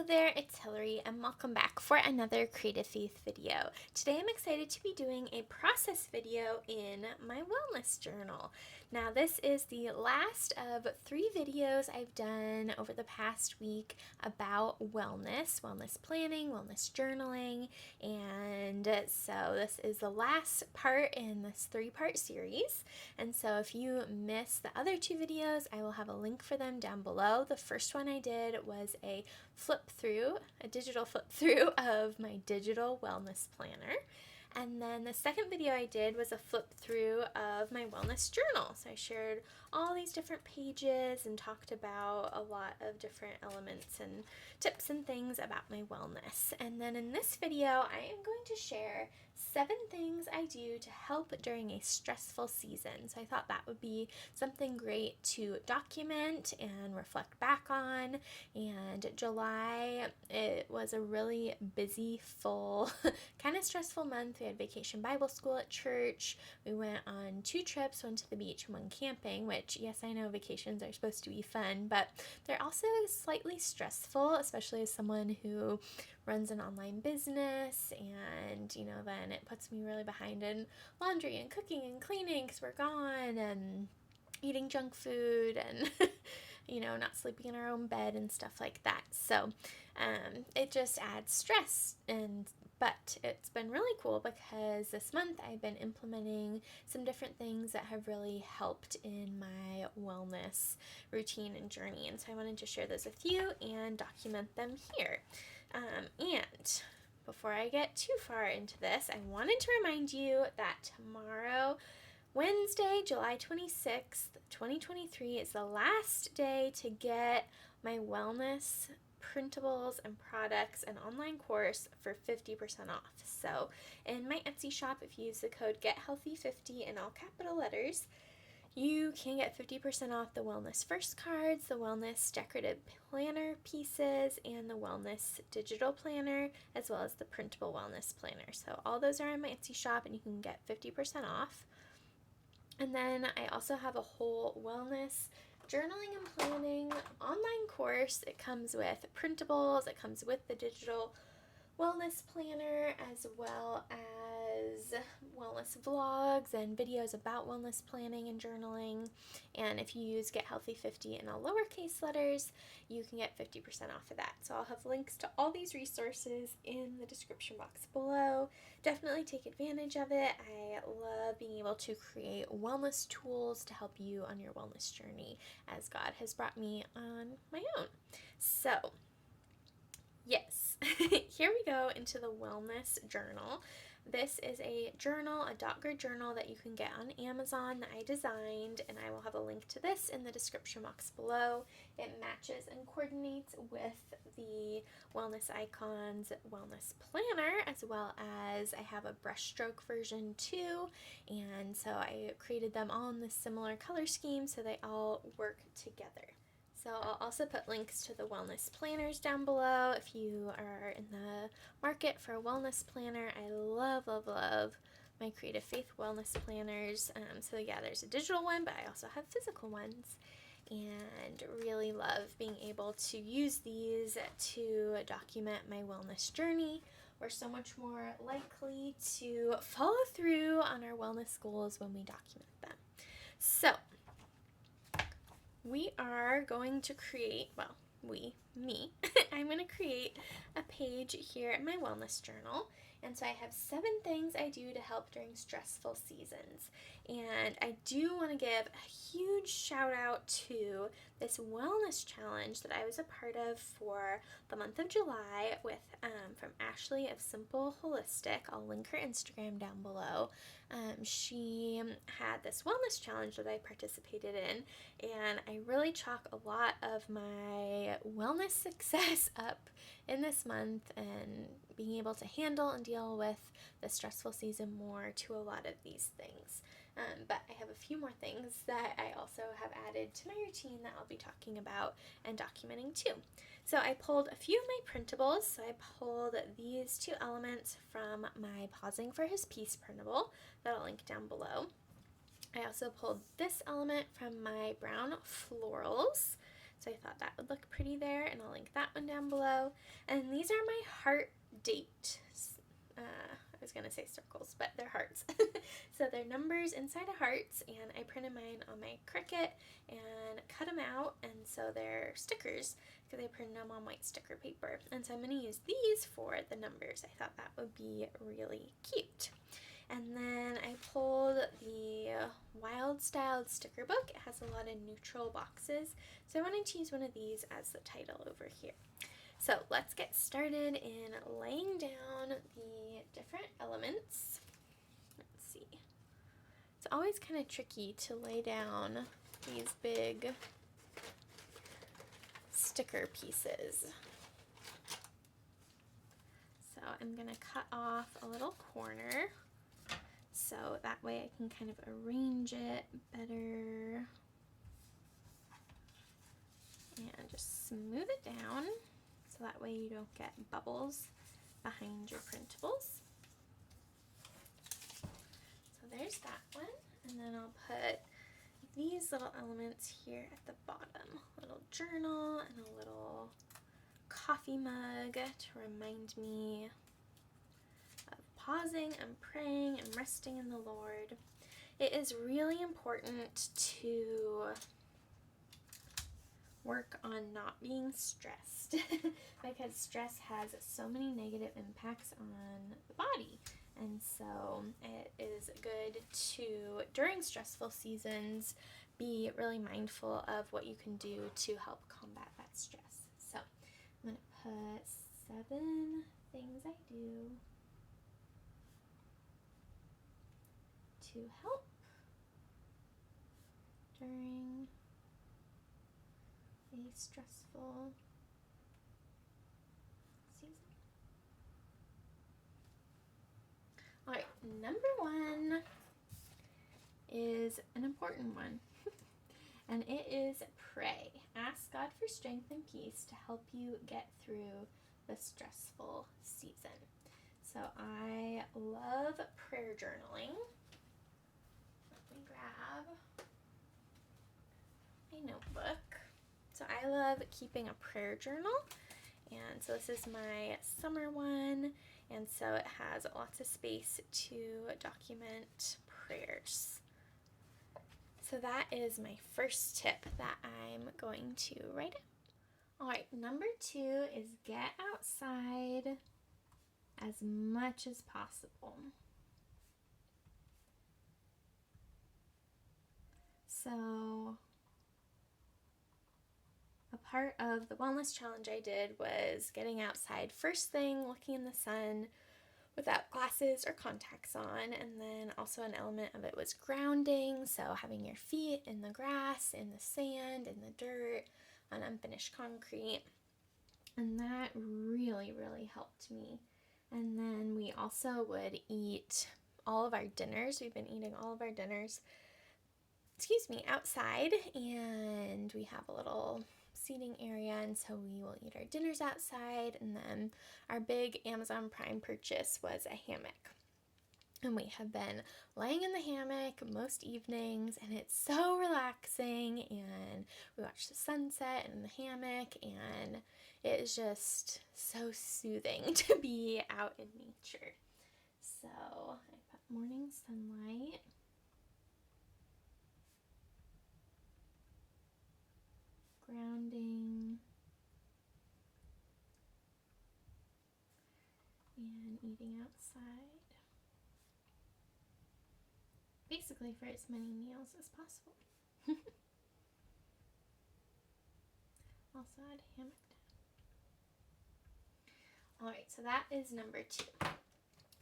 Hello there, it's Hillary and welcome back for another Creative Faith video. Today I'm excited to be doing a process video in my wellness journal. Now this is the last of 3 videos I've done over the past week about wellness planning, wellness journaling, and so this is the last part in this 3-part series. And so if you missed the other 2 videos, I will have a link for them down below. The first one I did was a digital flip through of my digital wellness planner. And then the second video I did was a flip through of my wellness journal. So I shared all these different pages and talked about a lot of different elements and tips and things about my wellness. And then in this video, I am going to share 7 things I do to help during a stressful season. So I thought that would be something great to document and reflect back on. And July, it was a really busy, full, kind of stressful month. We had Vacation Bible School at church. We went on 2 trips, one to the beach and one camping, which, yes, I know vacations are supposed to be fun, but they're also slightly stressful, especially as someone who runs an online business, and, then it puts me really behind in laundry and cooking and cleaning because we're gone, and eating junk food and not sleeping in our own bed and stuff like that. So it just adds stress, but it's been really cool because this month I've been implementing some different things that have really helped in my wellness routine and journey. And so I wanted to share those with you and document them here. And before I get too far into this, I wanted to remind you that tomorrow, Wednesday, July 26th, 2023 is the last day to get my wellness printables and products and online course for 50% off. So in my Etsy shop, if you use the code GETHEALTHY50 in all capital letters, you can get 50% off the Wellness First cards, the Wellness Decorative Planner pieces, and the Wellness Digital Planner, as well as the Printable Wellness Planner. So all those are in my Etsy shop, and you can get 50% off. And then I also have a whole wellness journaling and planning online course. It comes with printables, it comes with the digital wellness planner, as well as wellness vlogs and videos about wellness planning and journaling. And if you use Get Healthy 50 in all lowercase letters, you can get 50% off of that. So I'll have links to all these resources in the description box below. Definitely take advantage of it. I love being able to create wellness tools to help you on your wellness journey, as God has brought me on my own. So yes, here we go into the wellness journal. This is a journal, a dot grid journal that you can get on Amazon that I designed, and I will have a link to this in the description box below. It matches and coordinates with the Wellness Icons Wellness Planner, as well as I have a brushstroke version too, and so I created them all in this similar color scheme so they all work together. So I'll also put links to the wellness planners down below if you are in the market for a wellness planner. I love, love, love my Creative Faith wellness planners. So yeah, there's a digital one, but I also have physical ones, and really love being able to use these to document my wellness journey. We're so much more likely to follow through on our wellness goals when we document them. So we are going to create, I'm going to create a page here in my wellness journal. And so I have 7 things I do to help during stressful seasons. And I do want to give a huge shout out to this wellness challenge that I was a part of for the month of July with from Ashley of Simple Holistic. I'll link her Instagram down below. She had this wellness challenge that I participated in, and I really chalk a lot of my wellness success up in this month and being able to handle and deal with the stressful season more to a lot of these things. But I have a few more things that I also have added to my routine that I'll be talking about and documenting too. So I pulled a few of my printables. So I pulled these 2 elements from my Pausing for His Peace printable that I'll link down below. I also pulled this element from my brown florals. So I thought that would look pretty there, and I'll link that one down below. And these are my heart date. I was gonna say circles, but they're hearts. So they're numbers inside of hearts, and I printed mine on my Cricut and cut them out, and so they're stickers because I printed them on white sticker paper. And so I'm gonna use these for the numbers. I thought that would be really cute. And then I pulled the Wild Styled sticker book. It has a lot of neutral boxes, so I wanted to use one of these as the title over here. So let's get started in laying down the different elements. Let's see. It's always kind of tricky to lay down these big sticker pieces. So I'm going to cut off a little corner so that way I can kind of arrange it better and just smooth it down. So that way you don't get bubbles behind your printables. So there's that one. And then I'll put these little elements here at the bottom. A little journal and a little coffee mug to remind me of pausing and praying and resting in the Lord. It is really important to work on not being stressed because stress has so many negative impacts on the body, and so it is good to, during stressful seasons, be really mindful of what you can do to help combat that stress. So I'm going to put 7 things I do to help during a stressful season. Alright, number 1 is an important one, and it is pray. Ask God for strength and peace to help you get through the stressful season. So I love prayer journaling. Let me grab my notebook. So I love keeping a prayer journal, and so this is my summer one, and so it has lots of space to document prayers. So that is my first tip that I'm going to write in. Alright, number 2 is get outside as much as possible. So a part of the wellness challenge I did was getting outside first thing, looking in the sun without glasses or contacts on, and then also an element of it was grounding, so having your feet in the grass, in the sand, in the dirt, on unfinished concrete, and that really, really helped me. And then we also would eat all of our dinners. We've been eating all of our dinners, outside, and we have a little seating area, and so we will eat our dinners outside. And then our big Amazon Prime purchase was a hammock, and we have been laying in the hammock most evenings, and it's so relaxing, and we watch the sunset in the hammock, and it is just so soothing to be out in nature. So I put morning sunlight, grounding, and eating outside. Basically for as many meals as possible. Also add hammock down. Alright, so that is number 2.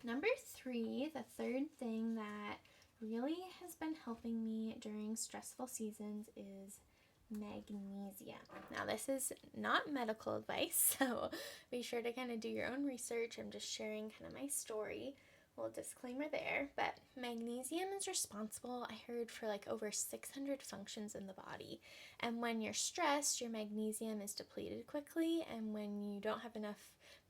Number 3, the third thing that really has been helping me during stressful seasons is magnesium. Now this is not medical advice, so be sure to kind of do your own research. I'm just sharing kind of my story. A little disclaimer there, but magnesium is responsible, I heard, for like over 600 functions in the body. And when you're stressed, your magnesium is depleted quickly, and when you don't have enough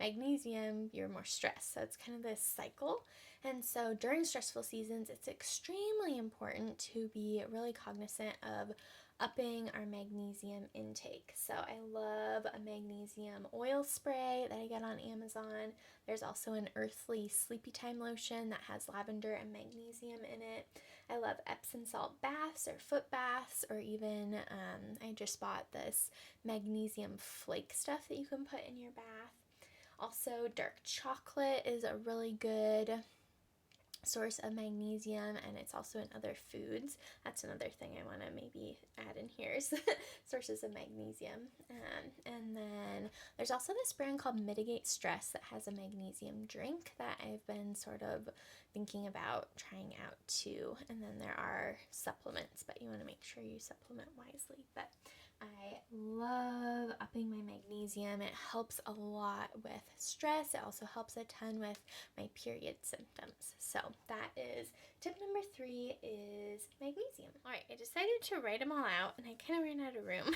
magnesium, you're more stressed. So it's kind of this cycle. And so during stressful seasons, it's extremely important to be really cognizant of upping our magnesium intake. So I love a magnesium oil spray that I get on Amazon. There's also an earthly sleepy time lotion that has lavender and magnesium in it. I love Epsom salt baths or foot baths, or even I just bought this magnesium flake stuff that you can put in your bath. Also, dark chocolate is a really good source of magnesium, and it's also in other foods. That's another thing I want to maybe add in here is sources of magnesium. And then there's also this brand called Mitigate Stress that has a magnesium drink that I've been sort of thinking about trying out too. And then there are supplements, but you want to make sure you supplement wisely. But I love upping my magnesium. It helps a lot with stress. It also helps a ton with my period symptoms. So that is tip number 3 is magnesium. All right, I decided to write them all out, and I kind of ran out of room.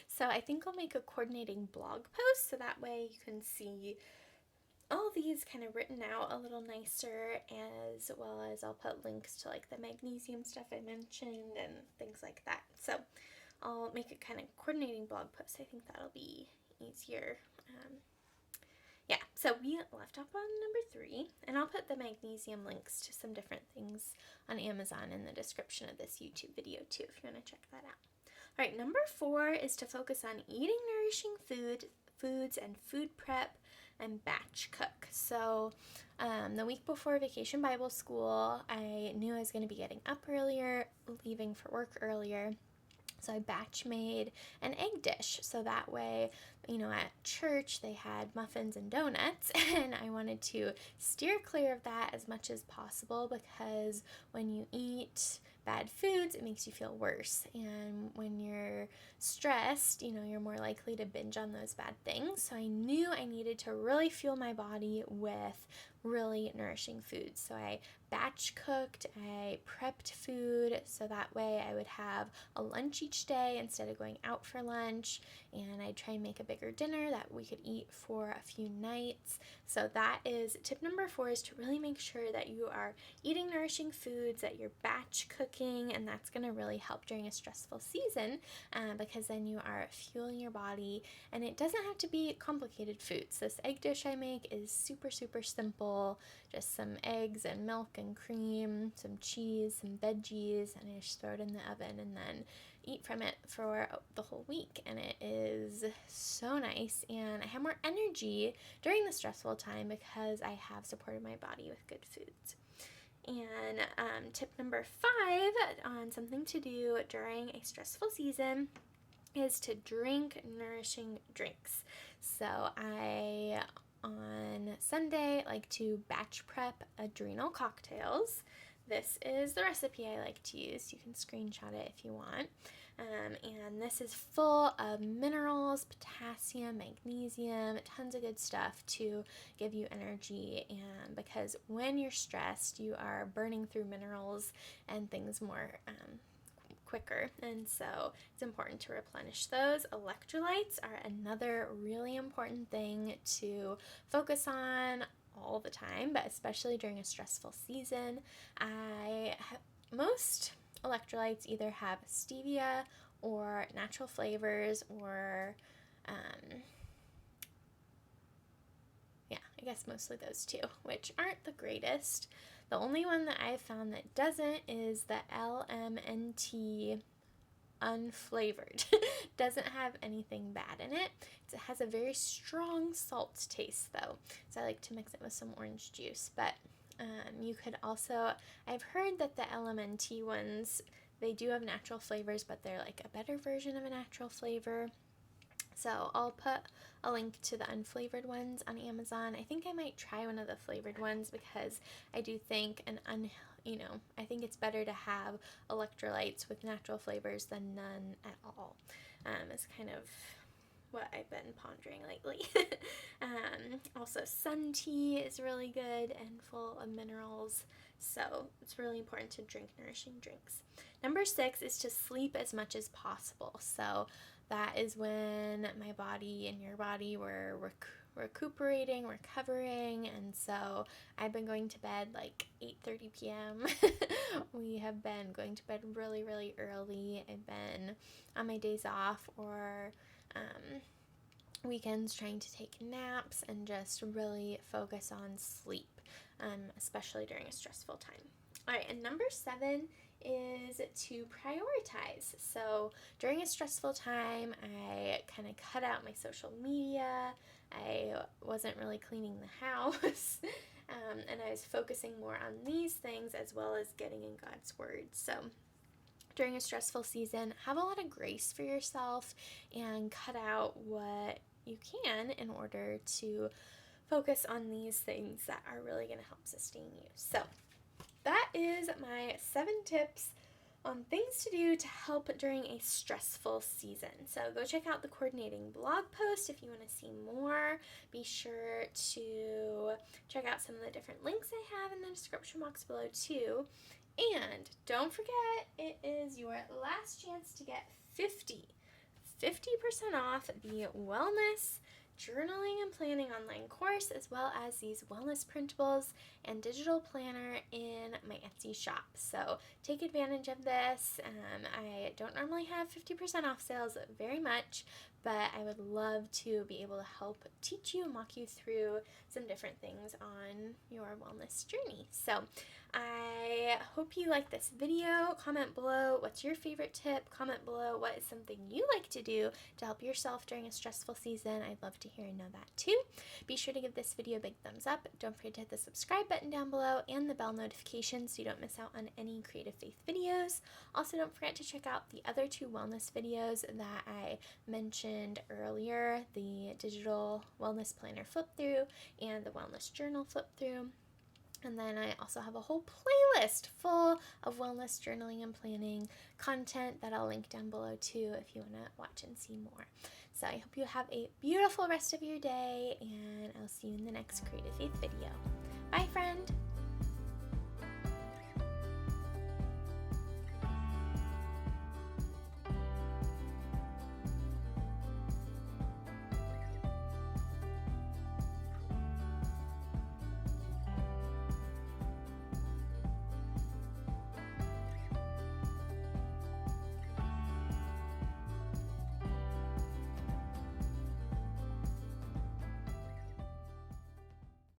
So I think I'll make a coordinating blog post so that way you can see all these kind of written out a little nicer, as well as I'll put links to like the magnesium stuff I mentioned and things like that. So I'll make a kind of coordinating blog post. I think that'll be easier. Yeah, so we left off on number 3, and I'll put the magnesium links to some different things on Amazon in the description of this YouTube video too, if you want to check that out. All right, number 4 is to focus on eating nourishing foods and food prep and batch cook. So the week before Vacation Bible School, I knew I was going to be getting up earlier, leaving for work earlier. So I batch made an egg dish, so that way, at church they had muffins and donuts, and I wanted to steer clear of that as much as possible, because when you eat bad foods, it makes you feel worse, and when you're stressed, you're more likely to binge on those bad things. So I knew I needed to really fuel my body with really nourishing foods. So I batch cooked, I prepped food, so that way I would have a lunch each day instead of going out for lunch, and I'd try and make a bigger dinner that we could eat for a few nights. So that is tip number 4, is to really make sure that you are eating nourishing foods, that you're batch cooking, and that's going to really help during a stressful season, because then you are fueling your body, and it doesn't have to be complicated foods. This egg dish I make is super, super simple, just some eggs and milk and cream, some cheese, some veggies, and I just throw it in the oven and then eat from it for the whole week, and it is so nice, and I have more energy during the stressful time because I have supported my body with good foods. And tip number 5 on something to do during a stressful season is to drink nourishing drinks. So I, on Sunday, like to batch prep adrenal cocktails. This is the recipe I like to use. You can screenshot it if you want. And this is full of minerals, potassium, magnesium, tons of good stuff to give you energy. And because when you're stressed, you are burning through minerals and things more quicker, and so it's important to replenish those. Electrolytes are another really important thing to focus on all the time, but especially during a stressful season. Most electrolytes either have stevia or natural flavors, or I guess mostly those two, which aren't the greatest. The only one that I've found that doesn't is the LMNT unflavored. Doesn't have anything bad in it. It has a very strong salt taste though, so I like to mix it with some orange juice. But you could also, I've heard that the LMNT ones, they do have natural flavors, but they're like a better version of a natural flavor. So I'll put a link to the unflavored ones on Amazon. I think I might try one of the flavored ones, because I do think I think it's better to have electrolytes with natural flavors than none at all. It's kind of what I've been pondering lately. Also, sun tea is really good and full of minerals, so it's really important to drink nourishing drinks. Number 6 is to sleep as much as possible. So that is when my body and your body were recuperating, recovering, and so I've been going to bed like 8:30 p.m. We have been going to bed really, really early. I've been on my days off or weekends trying to take naps and just really focus on sleep, especially during a stressful time. All right, and number 7 is to prioritize. So during a stressful time, I kind of cut out my social media. I wasn't really cleaning the house. And I was focusing more on these things as well as getting in God's Word. So during a stressful season, have a lot of grace for yourself and cut out what you can in order to focus on these things that are really going to help sustain you. So that is my 7 tips on things to do to help during a stressful season. So go check out the coordinating blog post if you want to see more. Be sure to check out some of the different links I have in the description box below too. And don't forget, it is your last chance to get 50% off the Wellness Journaling and Planning online course, as well as these wellness printables and digital planner in my Etsy shop. So take advantage of this. I don't normally have 50% off sales very much, but I would love to be able to help teach you and walk you through some different things on your wellness journey. So I hope you like this video. Comment below what's your favorite tip. Comment below what is something you like to do to help yourself during a stressful season. I'd love to hear and know that too. Be sure to give this video a big thumbs up. Don't forget to hit the subscribe button down below and the bell notification so you don't miss out on any Creative Faith videos. Also, don't forget to check out the other 2 wellness videos that I mentioned earlier, the digital wellness planner flip through and the wellness journal flip through. And then I also have a whole playlist full of wellness journaling and planning content that I'll link down below too if you want to watch and see more. So I hope you have a beautiful rest of your day, and I'll see you in the next Creative Faith video. Bye, friend!